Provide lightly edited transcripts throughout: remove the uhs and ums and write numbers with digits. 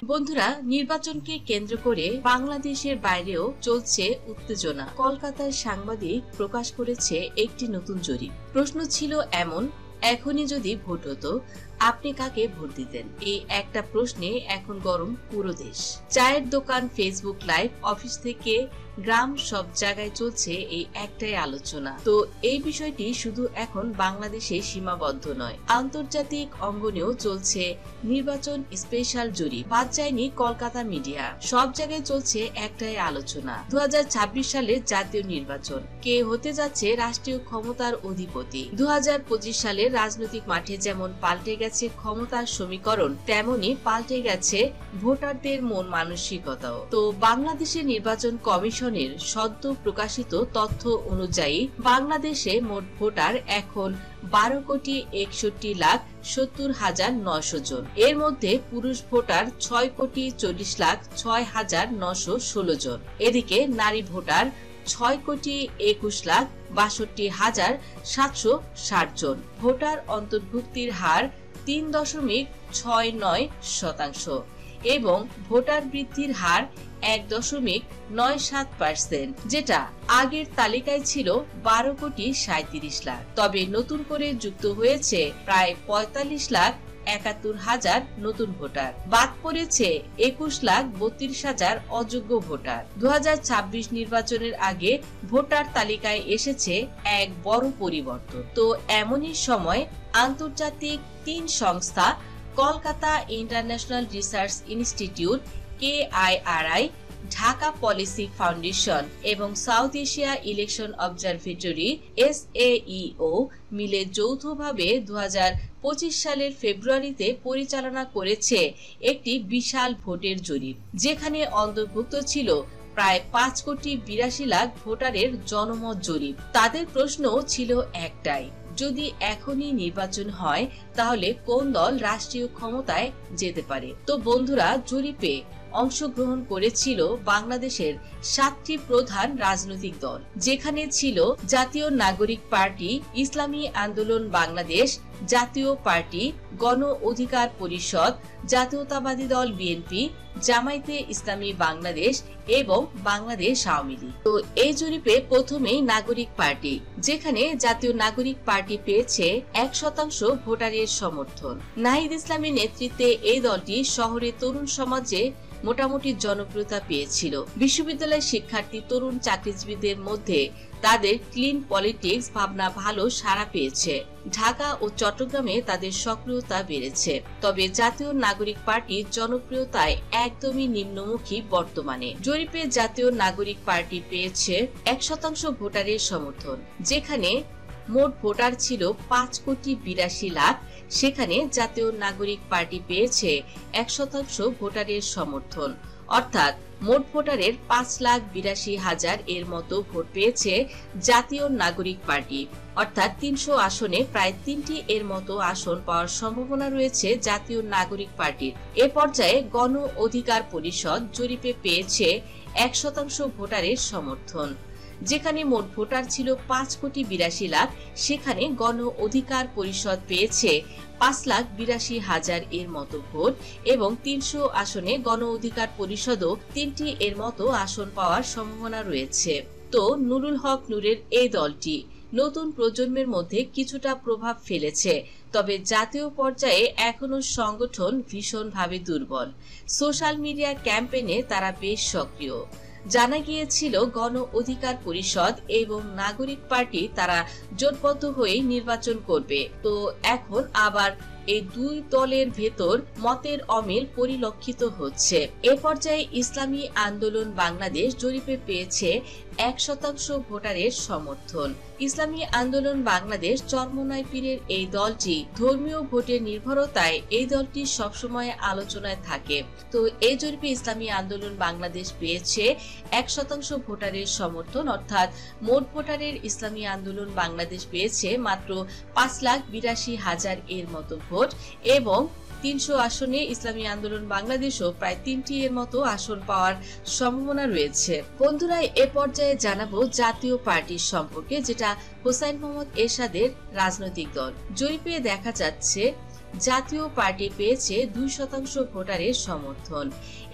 বন্ধুরা, নির্বাচনকে কেন্দ্র করে বাংলাদেশের বাইরেও চলছে উত্তেজনা। কলকাতার সাংবাদিক প্রকাশ করেছে একটি নতুন জরিপ। প্রশ্ন ছিল এমন, এখনই যদি ভোট হতো আপনি কাকে ভোট দিতেন? এই একটা প্রশ্নে এখন গরম পুরো দেশ। চায়ের দোকান, ফেসবুক লাইভ, অফিস থেকে গ্রাম, সব জায়গায় চলছে এই একটাই আলোচনা। তো এই বিষয়টি শুধু এখন বাংলাদেশে সীমাবদ্ধ নয়, আন্তর্জাতিক অঙ্গনেও চলছে নির্বাচন স্পেশাল জরিপ। বাদ যায়নি কলকাতা মিডিয়া, সব জায়গায় চলছে একটাই আলোচনা। 2026 সালের জাতীয় নির্বাচন, কে হতে যাচ্ছে রাষ্ট্রীয় ক্ষমতার অধিপতি। 2025 সালের রাজনৈতিক মাঠে যেমন পাল্টে গেছে ক্ষমতার সমীকরণ, তেমনি পাল্টে গেছে ভোটারদের মন মানসিকতাও। তো বাংলাদেশের নির্বাচন কমিশনের সদ্য প্রকাশিত তথ্য অনুযায়ী বাংলাদেশে মোট ভোটার এখন 12,61,70,900 জন। এর মধ্যে পুরুষ ভোটার 6,40,06,916 জন। এদিকে নারী ভোটার 6,21,62,760 জন। ভোটার অন্তর্ভুক্তির হার 3.69% এবং ভোটার বৃদ্ধির হার 1.97%, যেটা আগের তালিকায় ছিল 12,37,00,000। তবে নতুন করে যুক্ত হয়েছে প্রায় 45,71,000 নতুন ভোটার। বাদ পড়েছে 21,32,000 অযোগ্য ভোটার। 2026 নির্বাচনের আগে ভোটার তালিকায় এসেছে এক বড় পরিবর্তন। তো এমনই সময় আন্তর্জাতিক 3 সংস্থা, Kolkata international research institute KIRI, Dhaka policy foundation এবং South Asia election observatory SAEO মিলে যৌথভাবে 2025 সালের ফেব্রুয়ারিতে পরিচালনা করেছে একটি বিশাল ভোটের জরিপ, যেখানে অন্তর্ভুক্ত ছিল প্রায় 5,82,00,000 ভোটারের জনমত জরিপ। তাদের প্রশ্ন ছিল একটাই, যদি এখনই নির্বাচন হয় তাহলে কোন দল রাষ্ট্রীয় ক্ষমতায় যেতে পারে? তো বন্ধুরা, জরিপে অংশগ্রহণ করেছিল বাংলাদেশের 7টি প্রধান রাজনৈতিক দল, যেখানে ছিল জাতীয় নাগরিক পার্টি, ইসলামী আন্দোলন বাংলাদেশ, জাতীয় পার্টি, গণ অধিকার পরিষদ, জাতীয়তাবাদী দল বিএনপি, জামায়াতে ইসলামী বাংলাদেশ এবং বাংলাদেশ আওয়ামী লীগ। তো এই জরিপে প্রথমেই নাগরিক পার্টি, যেখানে জাতীয় নাগরিক পার্টি পেয়েছে 1% ভোটারের সমর্থন। নাহিদ ইসলামের নেতৃত্বে এই দলটি শহরে তরুণ সমাজে মোটামুটি জনপ্রিয়তা পেয়েছিল। বিশ্ববিদ্যালয়ের শিক্ষার্থী, তরুণ চাকরিজীবীদের মধ্যে তাদের ক্লিন পলিটিক্স ভাবনা ভালো সাড়া পেয়েছে। ঢাকা ও চট্টগ্রামে তাদের সক্রিয়তা বেড়েছে। তবে জাতীয় নাগরিক পার্টির জনপ্রিয়তায় একদমই নিম্নমুখী বর্তমানে। জরিপে জাতীয় নাগরিক পার্টি পেয়েছে 1% ভোটারের সমর্থন, যেখানে মোট ভোটার ছিল 5,82,00,000। সেখানে জাতীয় নাগরিক পার্টি পেয়েছে 1% ভোটারের সমর্থন, অর্থাৎ মোট ভোটারের 5,82,000 এর মতো ভোট পেয়েছে জাতীয় নাগরিক পার্টি। অর্থাৎ 300 আসনে প্রায় 3টি এর মতো আসন পাওয়ার সম্ভাবনা রয়েছে জাতীয় নাগরিক পার্টির। এ পর্যায়ে গণ অধিকার পরিষদ জরিপে পেয়েছে 1% ভোটারের সমর্থন, যেখানে মোট ভোটার ছিল 5,82,00,000। সেখানে গণ অধিকার পরিষদ পেয়েছে 5,82,000 এর মতো ভোট এবং 300 আসনে গণ অধিকার পরিষদও 3টি এর মতো আসন পাওয়ার সম্ভাবনা রয়েছে। তো নুরুল হক নূরের এই দলটি নতুন প্রজন্মের মধ্যে কিছুটা প্রভাব ফেলেছে, তবে জাতীয় পর্যায়ে এখনো সংগঠন ভীষণভাবে দুর্বল। সোশ্যাল মিডিয়া ক্যাম্পেইনে তারা বেশ সক্রিয়। জানা গিয়েছিল গণ অধিকার পরিষদ এবং নাগরিক পার্টি তারা জোটবদ্ধ হয়ে নির্বাচন করবে। তো এখন আবার এই দুই দলের ভেতর মতের অমিল পরিলক্ষিত হচ্ছে। এ পর্যায়ে ইসলামী আন্দোলন বাংলাদেশ জরিপে পেয়েছে 1% ভোটারের সমর্থন। ইসলামী আন্দোলন বাংলাদেশ চরমোনাই পীরের এই দলটি ধর্মীয় ভোটের নির্ভরতায় এই দলটি সবসময় আলোচনায় থাকে। তো এই জরিপে ইসলামী আন্দোলন বাংলাদেশ পেয়েছে 1% ভোটারের সমর্থন, অর্থাৎ মোট ভোটারের ইসলামী আন্দোলন বাংলাদেশ পেয়েছে মাত্র 5,82,000 এর মতো ভোট এবং 300 আসনে ইসলামী আন্দোলন বাংলাদেশও প্রায় 3টি এর মতো আসন পাওয়ার সম্ভাবনা রয়েছে। বন্ধুরা, এ পর্যায়ে জানাবো জাতীয় পার্টির সম্পর্কে, যেটা হোসাইন মোহাম্মদ এরশাদের রাজনৈতিক দল। জরিপে দেখা যাচ্ছে জাতীয় পার্টি পেয়েছে 2% ভোটারের সমর্থন।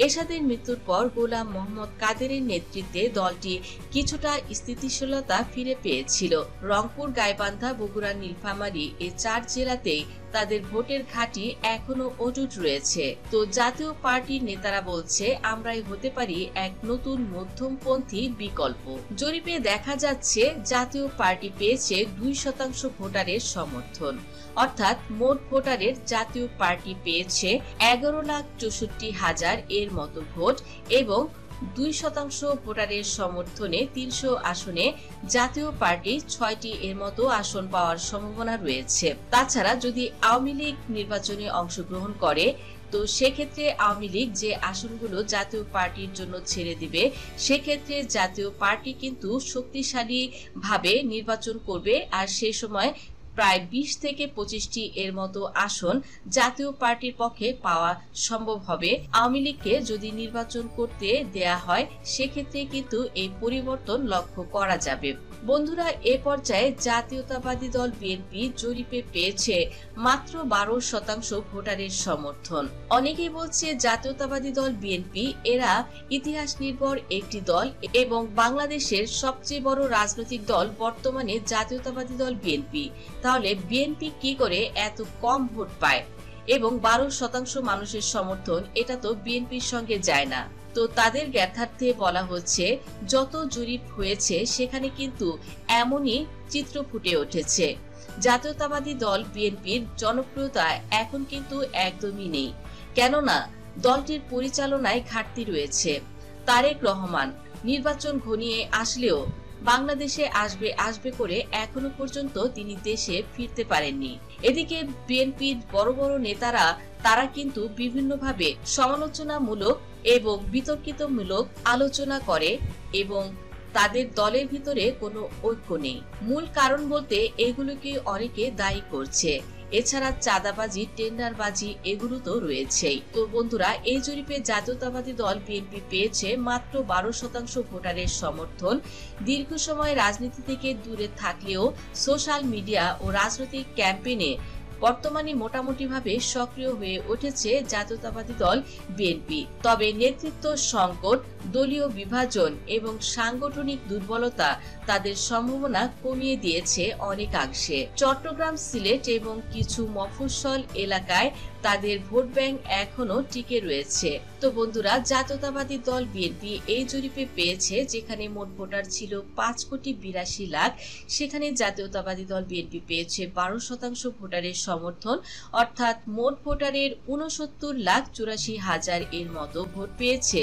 এরশাদের মৃত্যুর পর গোলাম মোহাম্মদ কাদেরের নেতৃত্বে দলটি কিছুটা স্থিতিশীলতা ফিরে পেয়েছিল। রংপুর, গাইবান্ধা, বগুড়া, নীলফামারী এই 4 জেলাতেই তাদের ভোটের ঘাঁটি এখনো অটুট রয়েছে। তো জাতীয় পার্টির নেতারা বলছে, আমরাই হতে পারি এক নতুন মধ্যমপন্থী বিকল্প। জরিপে দেখা যাচ্ছে জাতীয় পার্টি পেয়েছে 2% ভোটারের সমর্থন, অর্থাৎ মোট ভোটারের জাতীয় পার্টি পেয়েছে 11,64,000 এর মতো ভোট এবং 2% ভোটারের সমর্থনে 300 আসনে জাতীয় পার্টি 6টি এর মতো আসন পাওয়ার সম্ভাবনা রয়েছে। তাছাড়া যদি আওয়ামী লীগ নির্বাচনে অংশগ্রহণ করে, তো সেক্ষেত্রে আওয়ামী লীগ যে আসনগুলো জাতীয় পার্টির জন্য ছেড়ে দিবে, সেক্ষেত্রে জাতীয় পার্টি কিন্তু শক্তিশালী ভাবে নির্বাচন করবে, আর সেই সময় প্রায় 20 থেকে 25টি এর মতো আসন জাতীয় পার্টির পক্ষে পাওয়া সম্ভব হবে। আওয়ামী লীগকে যদি নির্বাচন করতে দেয়া হয়, সেক্ষেত্রে কিন্তু এই পরিবর্তন লক্ষ্য করা যাবে। বন্ধুরা, এ পর্যায়ে জাতীয়তাবাদী দল বিএনপি জরিপে পেয়েছে মাত্র 12% ভোটারের সমর্থন। অনেকেই বলছে জাতীয়তাবাদী দল বিএনপি এরা ইতিহাস নির্ভর একটি দল এবং বাংলাদেশের সবচেয়ে বড় রাজনৈতিক দল বর্তমানে জাতীয়তাবাদী দল বিএনপি। তাহলে বিএনপি কি করে এত কম ভোট পায় এবং 12% মানুষের সমর্থন, এটা তো বিএনপির সঙ্গে যায় না। তো তাদের জ্ঞাতার্থে বলা হচ্ছে, যত জরিপ হয়েছে সেখানে কিন্তু এমনই চিত্র ফুটে উঠেছে। জাতীয়তাবাদী দল বিএনপির জনপ্রিয়তা এখন কিন্তু একদমই নেই, কেননা দলটির পরিচালনায় ঘাটতি রয়েছে। তারেক রহমান নির্বাচন ঘনিয়ে আসলেও বাংলাদেশে আসবে করে এখনো পর্যন্ত তিনি দেশে ফিরতে পারেননি। এদিকে বিএনপির বড় বড় নেতারা তারা কিন্তু বিভিন্নভাবে সমালোচনামূলক এবং বিতর্কিতমূলক আলোচনা করে এবং তাদের দলের ভিতরে কোনো ঐক্য নেই। মূল কারণ বলতে এগুলোকে অনেকে দায়ী করছে। এছাড়া চাঁদাবাজি, টেন্ডারবাজি এগুলো তো রয়েছেই। তো বন্ধুরা, এই জরিপে জাতীয়তাবাদী দল বিএনপি পেয়েছে মাত্র 12% ভোটারের সমর্থন। দীর্ঘ সময় রাজনীতি থেকে দূরে থাকলেও সোশ্যাল মিডিয়া ও রাজনৈতিক ক্যাম্পেইনে বর্তমানে মোটামুটিভাবে সক্রিয় হয়ে উঠেছে জাতীয়তাবাদী দল বিএনপি। তবে নেতৃত্ব সংকট, দলীয় বিভাজন এবং সাংগঠনিক দুর্বলতা তাদের সম্ভাবনা কমিয়ে দিয়েছে অনেকাংশে। চট্টগ্রাম, সিলেট এবং কিছু মফস্বল এলাকায় তাদের ভোট ব্যাংক এখনো টিকে রয়েছে। তো বন্ধুরা, জাতীয়তাবাদী দল বিএনপি এই জরিপে পেয়েছে যেখানে মোট ভোটার ছিল 5,82,00,000, সেখানে জাতীয়তাবাদী দল বিএনপি পেয়েছে 12% ভোটারের সমর্থন, অর্থাৎ মোট ভোটারের 69,84,000 এর মতো ভোট পেয়েছে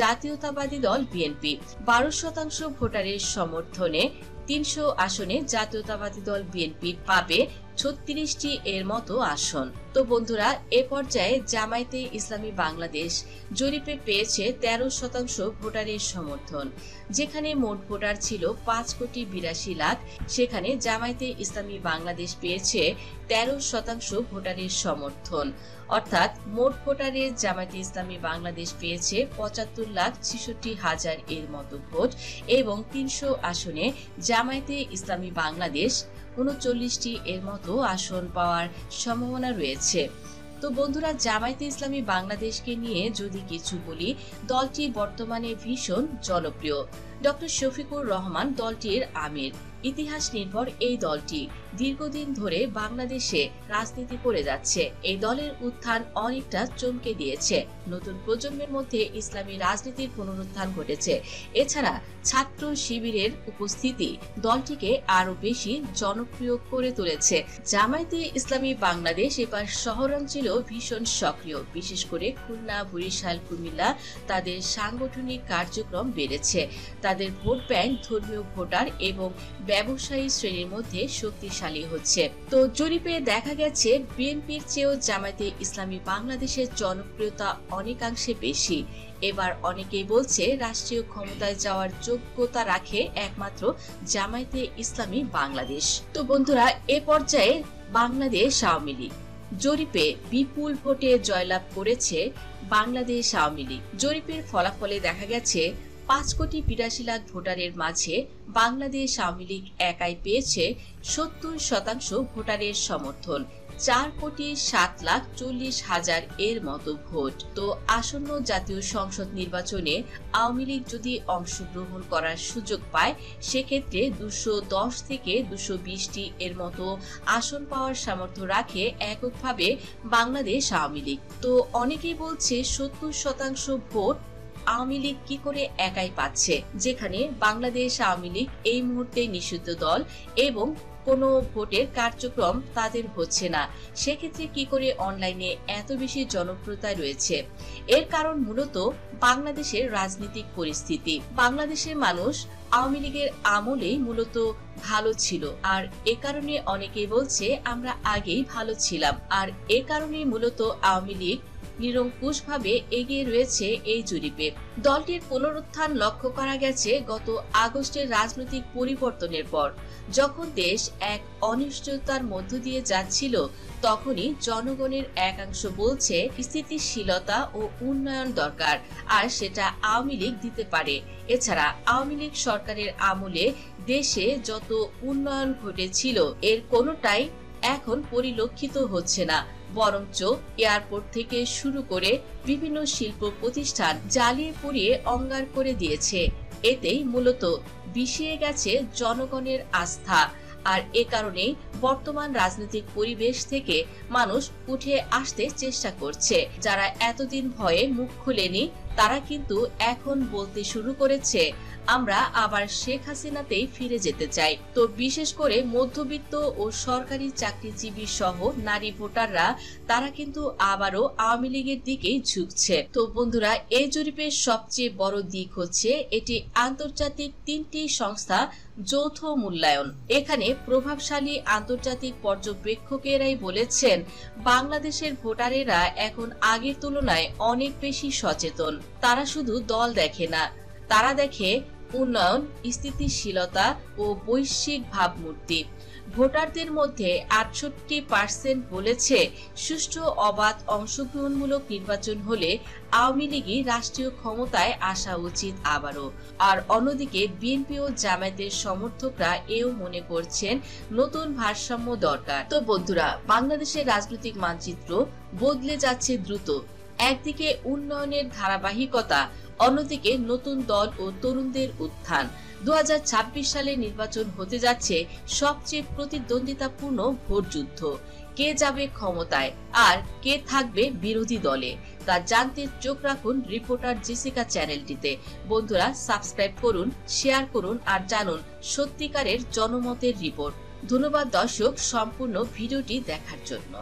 জাতীয়তাবাদী দল বিএনপি। 12% ভোটারের সমর্থনে 300 আসনে জাতীয়তাবাদী দল বিএনপি পাবে 36টি এর মতো আসন। তো বন্ধুরা, এ পর্যায়ে জামায়াতে ইসলামী বাংলাদেশ জরিপে পেয়েছে 13% ভোটারের সমর্থন। যেখানে মোট ভোটার ছিল 5,82,00,000, সেখানে জামায়াতে ইসলামী বাংলাদেশ পেয়েছে 13% ভোটারের সমর্থন, অর্থাৎ মোট ভোটারের জামায়াতে ইসলামী বাংলাদেশ পেয়েছে 75,66,000 এর মতো ভোট এবং 300 আসনে জামায়াতে ইসলামী বাংলাদেশ 39টি এর মতো আসন পাওয়ার সম্ভাবনা রয়েছে। তো বন্ধুরা, জামায়াতে ইসলামী বাংলাদেশকে নিয়ে যদি কিছু বলি, দলটি বর্তমানে ভীষণ জনপ্রিয়। ডক্টর শফিকুর রহমান দলটির আমির। ইতিহাস নির্ভর এই দলটি দীর্ঘদিন ধরে বাংলাদেশে রাজনীতি করে যাচ্ছে। এই দলের উত্থান অনেকটা চমকে দিয়েছে। নতুন প্রজন্মের মধ্যে ইসলামী রাজনীতির পুনরুত্থান ঘটেছে। এছাড়া ছাত্র শিবিরের উপস্থিতি দলটিকে আরো বেশি জনপ্রিয় করে তুলেছে। জামায়াতে ইসলামী বাংলাদেশ এবার শহরাঞ্চলেও ভীষণ সক্রিয়, বিশেষ করে খুলনা, বরিশাল, কুমিল্লা তাদের সাংগঠনিক কার্যক্রম বেড়েছে। তাদের ভোট ব্যাংক ধর্মীয় ভোটার এবং ব্যবসায়ী শ্রেণীর মধ্যে শক্তিশালী হচ্ছে। তো জরিপে দেখা গেছে বিএনপির চেয়েও জামায়াতে ইসলামী বাংলাদেশের জনপ্রিয়তা অনেকাংশে বেশি। এবার অনেকেই বলছে রাষ্ট্রীয় ক্ষমতায় যাওয়ার যোগ্যতা রাখে একমাত্র জামায়াতে ইসলামী বাংলাদেশ। তো বন্ধুরা, এ পর্যায়ে বাংলাদেশ আওয়ামী লীগ জরিপে বিপুল ভোটে জয়লাভ করেছে বাংলাদেশ আওয়ামী লীগ। জরিপের ফলাফলে দেখা গেছে 5,82,00,000 ভোটারের মাঝে বাংলাদেশ আওয়ামী লীগ একাই পেয়েছে 70% ভোটারের সমর্থন, 4,07,40,000 এর মতো ভোট। তো আসন্ন জাতীয় সংসদ নির্বাচনে আওয়ামী লীগ যদি অংশগ্রহণ করার সুযোগ পায়, সেক্ষেত্রে 210 থেকে 220টি এর মতো আসন পাওয়ার সামর্থ্য রাখে এককভাবে বাংলাদেশ আওয়ামী লীগ। তো অনেকেই বলছে 70% ভোট আওয়ামী লীগ কি করে একাই পাচ্ছে, যেখানে বাংলাদেশ আওয়ামী লীগ এই মুহূর্তে নিষিদ্ধ দল এবং কোনো ভোটের কার্যক্রম তাদের হচ্ছে না। সেক্ষেত্রে কি করে অনলাইনে এত বেশি জনপ্রিয়তা রয়েছে? এর কারণ মূলত বাংলাদেশের রাজনৈতিক পরিস্থিতি। বাংলাদেশের মানুষ আওয়ামী লীগের আমলেই মূলত ভালো ছিল, আর এ কারণে অনেকেই বলছে আমরা আগেই ভালো ছিলাম, আর এ কারণে মূলত আওয়ামী লীগ নিরঙ্কুশভাবে এগিয়ে রয়েছে এই জরিপে। দলটির পুনরুত্থান লক্ষ্য করা গেছে গত আগস্টের রাজনৈতিক পরিবর্তনের পর, যখন দেশ এক অনিশ্চয়তার মধ্য দিয়ে যাচ্ছিল। তখনই জনগণের একাংশ বলছে স্থিতিশীলতা ও উন্নয়ন দরকার, আর সেটা আওয়ামী লীগ দিতে পারে। এছাড়া আওয়ামী লীগ সরকারের আমলে দেশে যত উন্নয়ন ঘটেছিল এর কোনোটাই এখন পরিলক্ষিত হচ্ছে না, বরঞ্চ এয়ারপোর্ট থেকে শুরু করে বিভিন্ন শিল্প প্রতিষ্ঠান জ্বালিয়ে পুড়িয়ে অঙ্গার করে দিয়েছে। এতেই মূলত বিষিয়ে গেছে জনগণের আস্থা, আর এ কারণেই বর্তমান রাজনৈতিক পরিবেশ থেকে মানুষ উঠে আসতে চেষ্টা করছে। যারা এতদিন ভয়ে মুখ খুলেনি, তারা কিন্তু এখন বলতে শুরু করেছে আমরা আবার শেখ হাসিনাতেই ফিরে যেতে চাই। তো বিশেষ করে মধ্যবিত্ত ও সরকারি চাকরিজীবী সহ নারী ভোটাররা, তারা কিন্তু আবারও আওয়ামী লীগের দিকেই ঝুঁকছে। তো বন্ধুরা, এই জরিপের সবচেয়ে বড় দিক হচ্ছে এটি আন্তর্জাতিক 3টি সংস্থা যৌথ মূল্যায়ন। এখানে প্রভাবশালী আন্তর্জাতিক পর্যবেক্ষকেরাই বলেছেন বাংলাদেশের ভোটারেরা এখন আগের তুলনায় অনেক বেশি সচেতন। তারা শুধু দল দেখে না, তারা দেখে উন্নয়ন, স্থিতিশীলতা ও বৈশ্বিক ভাবমূর্তি। ভোটারদের মধ্যে 68% বলেছে সুষ্ঠু অবাধ অংশগ্রহণমূলক নির্বাচন হলে আওয়ামী লীগই রাষ্ট্রীয় ক্ষমতায় আসা উচিত আবারও। আর অন্যদিকে বিএনপি ও জামায়াতের সমর্থকরা এও মনে করছেন নতুন ভারসাম্য দরকার। তো বন্ধুরা, বাংলাদেশের রাজনৈতিক মানচিত্র বদলে যাচ্ছে দ্রুত। একদিকে উন্নয়নের ধারাবাহিকতা, অন্যদিকে নতুন দল ও তরুণদের উত্থান। 2026 সালে নির্বাচন হতে যাচ্ছে সবচেয়ে প্রতিদ্বন্দ্বিতাপূর্ণ ভোট যুদ্ধ। কে যাবে ক্ষমতায় আর কে থাকবে বিরোধী দলে, তা জানতে চোখ রাখুন রিপোর্টার জেসিকা চ্যানেলটিতে। বন্ধুরা, সাবস্ক্রাইব করুন, শেয়ার করুন আর জানুন সত্যিকারের জনমতের রিপোর্ট। ধন্যবাদ দর্শক সম্পূর্ণ ভিডিওটি দেখার জন্য।